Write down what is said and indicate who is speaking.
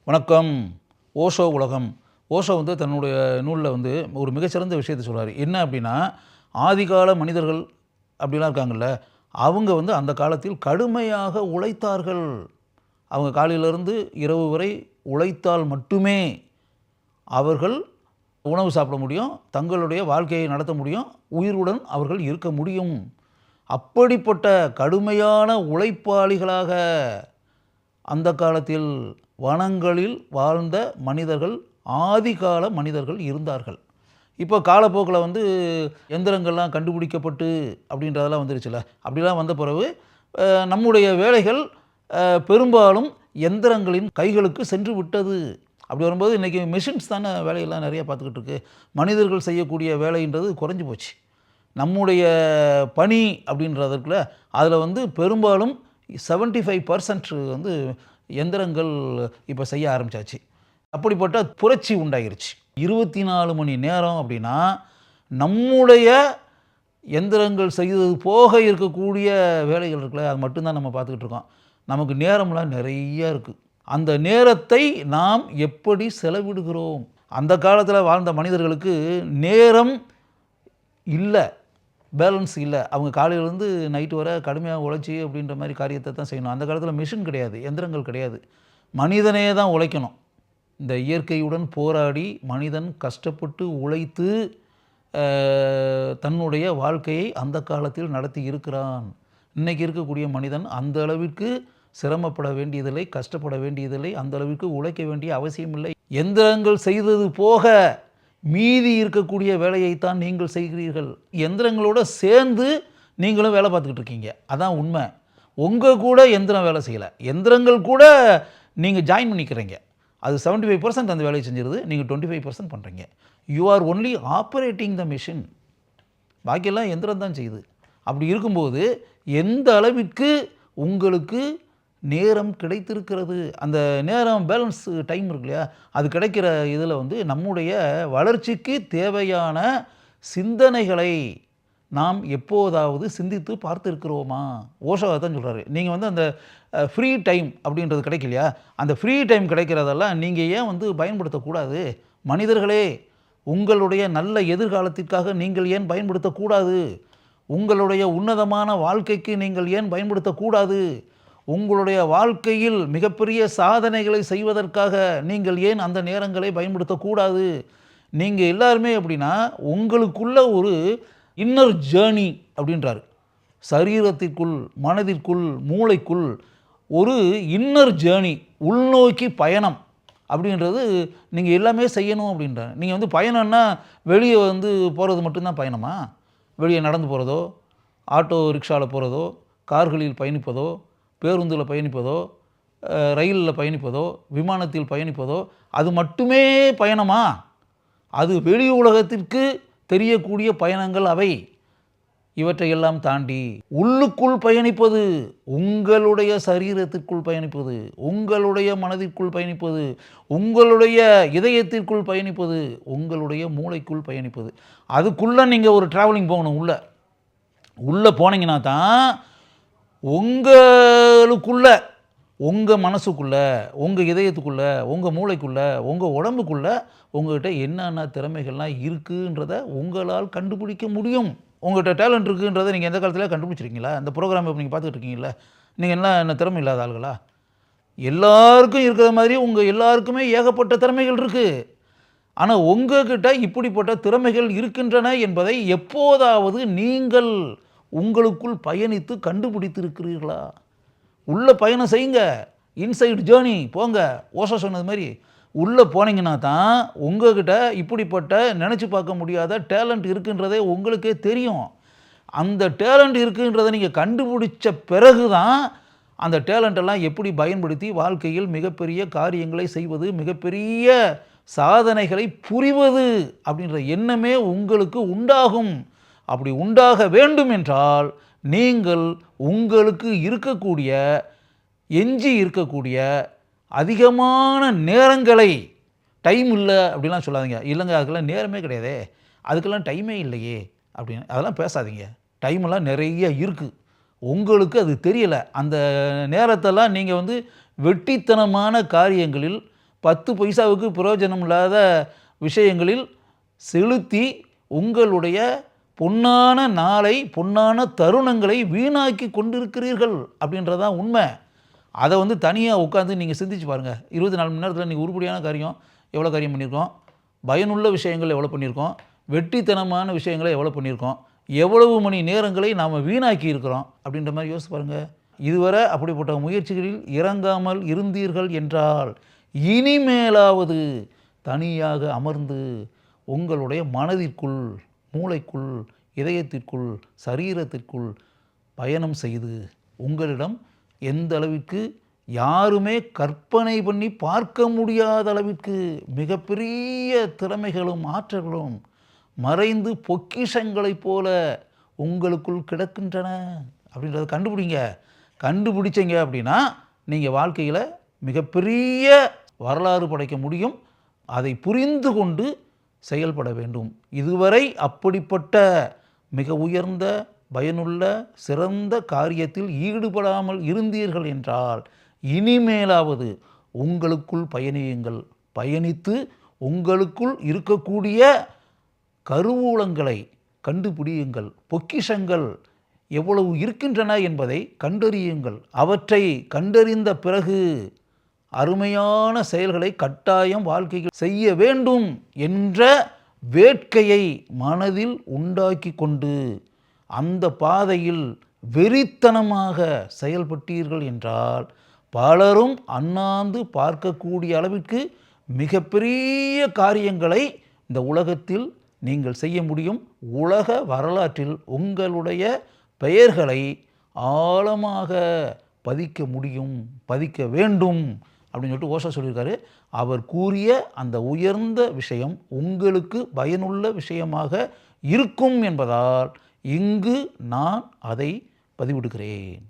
Speaker 1: வணக்கம். ஓஷோ உலகம். ஓஷோ தன்னுடைய நூலில் ஒரு மிகச்சிறந்த விஷயத்தை சொல்கிறார். என்ன அப்படின்னா, ஆதிகால மனிதர்கள் அப்படிலாம் இருக்காங்கல்ல, அவங்க அந்த காலத்தில் கடுமையாக உழைத்தார்கள். அவங்க காலையிலிருந்து இரவு வரை உழைத்தால் மட்டுமே அவர்கள் உணவு சாப்பிட முடியும், தங்களுடைய வாழ்க்கையை நடத்த முடியும், உயிருடன் அவர்கள் இருக்க முடியும். அப்படிப்பட்ட கடுமையான உழைப்பாளிகளாக அந்த காலத்தில் வனங்களில் வாழ்ந்த மனிதர்கள், ஆதிகால மனிதர்கள் இருந்தார்கள். இப்போ காலப்போக்கில் எந்திரங்கள்லாம் கண்டுபிடிக்கப்பட்டு அப்படின்றதெல்லாம் வந்துருச்சுல்ல. அப்படிலாம் வந்த பிறகு நம்முடைய வேலைகள் பெரும்பாலும் எந்திரங்களின் கைகளுக்கு சென்று விட்டது. அப்படி வரும்போது இன்றைக்கி மிஷின்ஸ் தானே வேலையெல்லாம் நிறையா பார்த்துக்கிட்டு இருக்கு. மனிதர்கள் செய்யக்கூடிய வேலைன்றது குறைஞ்சி போச்சு. நம்முடைய பணி அப்படின்றதுக்குள்ள அதில் பெரும்பாலும் 75% எந்திரங்கள் இப்போ செய்ய ஆரம்பித்தாச்சு. அப்படிப்பட்ட புரட்சி உண்டாகிருச்சு. 24 மணி நேரம் அப்படின்னா நம்முடைய எந்திரங்கள் செய்தது போக இருக்கக்கூடிய வேலைகள் இருக்குல்ல, அது மட்டும்தான் நம்ம பார்த்துக்கிட்டு இருக்கோம். நமக்கு நேரம்லாம் நிறைய இருக்குது. அந்த நேரத்தை நாம் எப்படி செலவிடுகிறோம்? அந்த காலத்தில் வாழ்ந்த மனிதர்களுக்கு நேரம் இல்லை, பேலன்ஸ் இல்லை. அவங்க காலையிலேருந்து நைட்டு வர கடுமையாக உழைச்சி அப்படின்ற மாதிரி காரியத்தை தான் செய்யணும். அந்த காலத்தில் மிஷின் கிடையாது, எந்திரங்கள் கிடையாது. மனிதனே தான் உழைக்கணும். இந்த இயற்கையுடன் போராடி மனிதன் கஷ்டப்பட்டு உழைத்து தன்னுடைய வாழ்க்கையை அந்த காலத்தில் நடத்தி இருக்கிறான். இன்றைக்கி இருக்கக்கூடிய மனிதன் அந்த அளவிற்கு சிரமப்பட வேண்டியதில்லை, கஷ்டப்பட வேண்டியதில்லை, அந்த அளவிற்கு உழைக்க வேண்டிய அவசியமில்லை. எந்திரங்கள் செய்தது போக மீதி இருக்கக்கூடிய வேலையைத்தான் நீங்கள் செய்கிறீர்கள். எந்திரங்களோடு சேர்ந்து நீங்களும் வேலை பார்த்துக்கிட்டு இருக்கீங்க. அதான் உண்மை. உங்கள் கூட எந்திரம் வேலை செய்யலை, எந்திரங்கள் கூட நீங்கள் ஜாயின் பண்ணிக்கிறீங்க. அது 75% அந்த வேலையை செஞ்சிருது, நீங்கள் 25% பண்ணுறீங்க. You are only operating the machine. பாக்கியெல்லாம் எந்திரம் தான் செய்யுது. அப்படி இருக்கும்போது எந்த அளவிற்கு உங்களுக்கு நேரம் கிடைத்திருக்கிறது? அந்த நேரம் பேலன்ஸ் டைம் இருக்கு இல்லையா, அது கிடைக்கிற இதில் நம்முடைய வளர்ச்சிக்கு தேவையான சிந்தனைகளை நாம் எப்போதாவது சிந்தித்து பார்த்துருக்கிறோமா? ஓஷோ தான் சொல்கிறாரு. நீங்கள் அந்த ஃப்ரீ டைம் அப்படின்றது கிடைக்கலையா, அந்த ஃப்ரீ டைம் கிடைக்கிறதெல்லாம் நீங்கள் ஏன் பயன்படுத்தக்கூடாது? மனிதர்களே, உங்களுடைய நல்ல எதிர்காலத்திற்காக நீங்கள் ஏன் பயன்படுத்தக்கூடாது? உங்களுடைய உன்னதமான வாழ்க்கைக்கு நீங்கள் ஏன் பயன்படுத்தக்கூடாது? உங்களுடைய வாழ்க்கையில் மிகப்பெரிய சாதனைகளை செய்வதற்காக நீங்கள் ஏன் அந்த நேரங்களை பயன்படுத்தக்கூடாது? நீங்கள் எல்லாருமே அப்படின்னா உங்களுக்குள்ள ஒரு இன்னர் ஜேர்னி அப்படின்றாரு. சரீரத்திற்குள், மனதிற்குள், மூளைக்குள் ஒரு இன்னர் ஜேர்னி, உள்நோக்கி பயணம் அப்படின்றது நீங்கள் எல்லாமே செய்யணும் அப்படின்றார். நீங்கள் பயணம்னா வெளியே போகிறது மட்டும்தான் பயணமா? வெளியே நடந்து போகிறதோ, ஆட்டோ ரிக்ஷாவில் போகிறதோ, கார்களில் பயணிப்பதோ, பேருந்தில் பயணிப்பதோ, ரயிலில் பயணிப்பதோ, விமானத்தில் பயணிப்பதோ அது மட்டுமே பயணமா? அது வெளி உலகத்திற்கு தெரியக்கூடிய பயணங்கள் அவை. இவற்றையெல்லாம் தாண்டி உள்ளுக்குள் பயணிப்பது, உங்களுடைய சரீரத்திற்குள் பயணிப்பது, உங்களுடைய மனதிற்குள் பயணிப்பது, உங்களுடைய இதயத்திற்குள் பயணிப்பது, உங்களுடைய மூளைக்குள் பயணிப்பது. அதுக்குள்ளே நீங்கள் ஒரு ட்ராவலிங் போகணும். உள்ளே போனீங்கன்னா தான் உங்களுக்குள்ள, உங்கள் மனசுக்குள்ளே, உங்கள் இதயத்துக்குள்ளே, உங்கள் மூளைக்குள்ளே, உங்கள் உடம்புக்குள்ளே உங்கள்கிட்ட என்னென்ன திறமைகள்லாம் இருக்குன்றதை உங்களால் கண்டுபிடிக்க முடியும். உங்கள்கிட்ட டேலண்ட் இருக்குன்றதை நீங்கள் எந்த காலத்தில் கண்டுபிடிச்சிருக்கீங்களா? அந்த ப்ரோக்ராம் இப்போ நீங்கள் பார்த்துக்கிட்டு இருக்கீங்களா? நீங்கள் என்ன திறமை இல்லாத ஆளுகளா? எல்லாருக்கும் இருக்கிற மாதிரி உங்கள் எல்லாருக்குமே ஏகப்பட்ட திறமைகள் இருக்குது. ஆனால் உங்கள்கிட்ட இப்படிப்பட்ட திறமைகள் இருக்கின்றன என்பதை எப்போதாவது நீங்கள் உங்களுக்குள் பயணித்து கண்டுபிடித்திருக்கிறீர்களா? உள்ளே பயணம் செய்யுங்க, இன்சைட் ஜேர்னி போங்க. ஓஷோ சொன்னது மாதிரி உள்ளே போனீங்கன்னா தான் உங்கள்கிட்ட இப்படிப்பட்ட நினச்சி பார்க்க முடியாத டேலண்ட் இருக்குன்றதே உங்களுக்கே தெரியும். அந்த டேலண்ட் இருக்குன்றதை நீங்கள் கண்டுபிடிச்ச பிறகு தான் அந்த டேலண்டெல்லாம் எப்படி பயன்படுத்தி வாழ்க்கையில் மிகப்பெரிய காரியங்களை செய்வது, மிகப்பெரிய சாதனைகளை புரிவது அப்படின்ற எண்ணமே உங்களுக்கு உண்டாகும். அப்படி உண்டாக வேண்டும் என்றால் நீங்கள் உங்களுக்கு இருக்கக்கூடிய, எஞ்சி இருக்கக்கூடிய அதிகமான நேரங்களை, டைம் இல்லை அப்படிலாம் சொல்லாதீங்க. இல்லைங்க அதுக்கெல்லாம் நேரமே கிடையாதே, அதுக்கெல்லாம் டைமே இல்லையே அப்படின்னு அதெல்லாம் பேசாதீங்க. டைமெல்லாம் நிறைய இருக்குது, உங்களுக்கு அது தெரியலை. அந்த நேரத்தெல்லாம் நீங்கள் வெட்டித்தனமான காரியங்களில் 10 பைசாவுக்கு பிரயோஜனம் இல்லாத விஷயங்களில் செலுத்தி உங்களுடைய பொன்னான நாளை, பொன்னான தருணங்களை வீணாக்கி கொண்டிருக்கிறீர்கள் அப்படின்றதான் உண்மை. அதை தனியாக உட்காந்து நீங்கள் சிந்திச்சு பாருங்கள். 24 மணி நேரத்தில் நீங்கள் உருப்படியான காரியம் எவ்வளோ காரியம் பண்ணியிருக்கோம், பயனுள்ள விஷயங்கள் எவ்வளோ பண்ணியிருக்கோம், வெட்டித்தனமான விஷயங்களை எவ்வளோ பண்ணியிருக்கோம், எவ்வளவு மணி நேரங்களை நாம் வீணாக்கி இருக்கிறோம் அப்படின்ற மாதிரி யோசிச்சு பாருங்கள். இதுவரை அப்படிப்பட்ட முயற்சிகளில் இறங்காமல் இருந்தீர்கள் என்றால் இனிமேலாவது தனியாக அமர்ந்து உங்களுடைய மனதிற்குள், மூளைக்குள், இதயத்திற்குள், சரீரத்திற்குள் பயணம் செய்து உங்களிடம் எந்த அளவிற்கு யாருமே கற்பனை பண்ணி பார்க்க முடியாத அளவிற்கு மிகப்பெரிய திறமைகளும் ஆற்றல்களும் மறைந்து பொக்கிஷங்களைப் போல உங்களுக்குள் கிடக்கின்றன அப்படின்றத கண்டுபிடிங்க. கண்டுபிடிச்சிங்க அப்படின்னா நீங்கள் வாழ்க்கையில் மிகப்பெரிய வரலாறு படைக்க முடியும். அதை புரிந்து கொண்டு செயல்பட வேண்டும். இதுவரை அப்படிப்பட்ட மிக உயர்ந்த, பயனுள்ள, சிறந்த காரியத்தில் ஈடுபடாமல் இருந்தீர்கள் என்றால் இனிமேலாவது உங்களுக்குள் பயணியுங்கள். பயணித்து உங்களுக்குள் இருக்கக்கூடிய கருவூலங்களை கண்டுபிடியுங்கள். பொக்கிஷங்கள் எவ்வளவு இருக்கின்றன என்பதை கண்டறியுங்கள். அவற்றை கண்டறிந்த பிறகு அருமையான செயல்களை கட்டாயம் வாழ்க்கையில் செய்ய வேண்டும் என்ற வேட்கையை மனதில் உண்டாக்கி கொண்டு அந்த பாதையில் வெறித்தனமாக செயல்பட்டீர்கள் என்றால் பலரும் அண்ணாந்து பார்க்கக்கூடிய அளவிற்கு மிகப்பெரிய காரியங்களை இந்த உலகத்தில் நீங்கள் செய்ய முடியும். உலக வரலாற்றில் உங்களுடைய பெயர்களை ஆழமாக பதிக்க முடியும், பதிக்க வேண்டும் அப்படின்னு சொல்லிட்டு ஓஷோ சொல்லியிருக்காரு. அவர் கூறிய அந்த உயர்ந்த விஷயம் உங்களுக்கு பயனுள்ள விஷயமாக இருக்கும் என்பதால் இங்கு நான் அதை பதிவிடுகிறேன்.